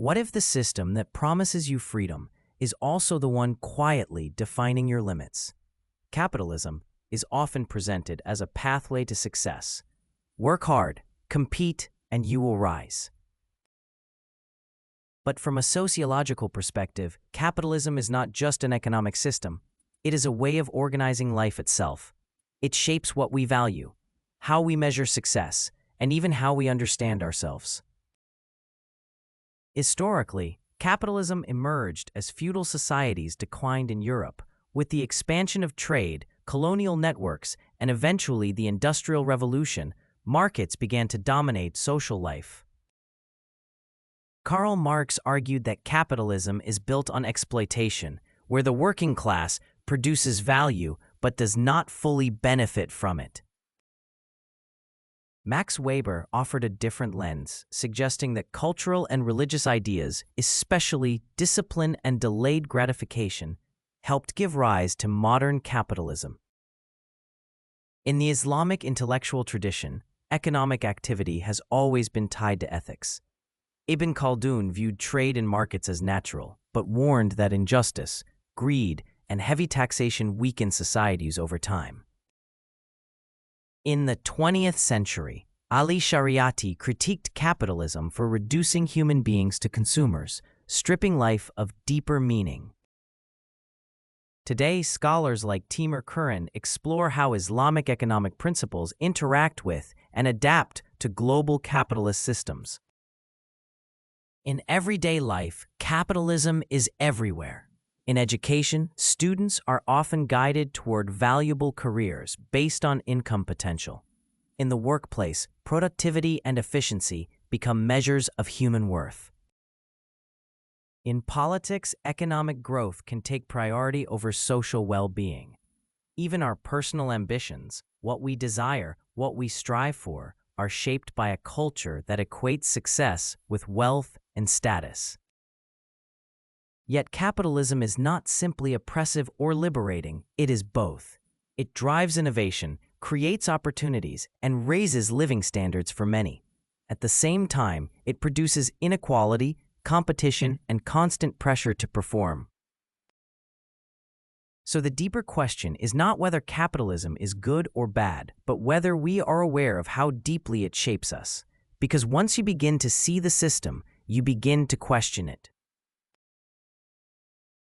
What if the system that promises you freedom is also the one quietly defining your limits? Capitalism is often presented as a pathway to success. Work hard, compete, and you will rise. But from a sociological perspective, capitalism is not just an economic system. It is a way of organizing life itself. It shapes what we value, how we measure success, and even how we understand ourselves. Historically, capitalism emerged as feudal societies declined in Europe. With the expansion of trade, colonial networks, and eventually the Industrial Revolution, markets began to dominate social life. Karl Marx argued that capitalism is built on exploitation, where the working class produces value but does not fully benefit from it. Max Weber offered a different lens, suggesting that cultural and religious ideas, especially discipline and delayed gratification, helped give rise to modern capitalism. In the Islamic intellectual tradition, economic activity has always been tied to ethics. Ibn Khaldun viewed trade and markets as natural, but warned that injustice, greed, and heavy taxation weaken societies over time. In the 20th century, Ali Shariati critiqued capitalism for reducing human beings to consumers, stripping life of deeper meaning. Today, scholars like Timur Kuran explore how Islamic economic principles interact with and adapt to global capitalist systems. In everyday life, capitalism is everywhere. In education, students are often guided toward valuable careers based on income potential. In the workplace, productivity and efficiency become measures of human worth. In politics, economic growth can take priority over social well-being. Even our personal ambitions, what we desire, what we strive for, are shaped by a culture that equates success with wealth and status. Yet capitalism is not simply oppressive or liberating, it is both. It drives innovation, creates opportunities, and raises living standards for many. At the same time, it produces inequality, competition, and constant pressure to perform. So the deeper question is not whether capitalism is good or bad, but whether we are aware of how deeply it shapes us. Because once you begin to see the system, you begin to question it.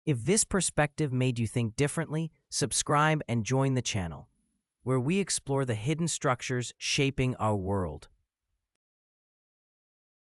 If this perspective made you think differently, subscribe and join the channel, where we explore the hidden structures shaping our world.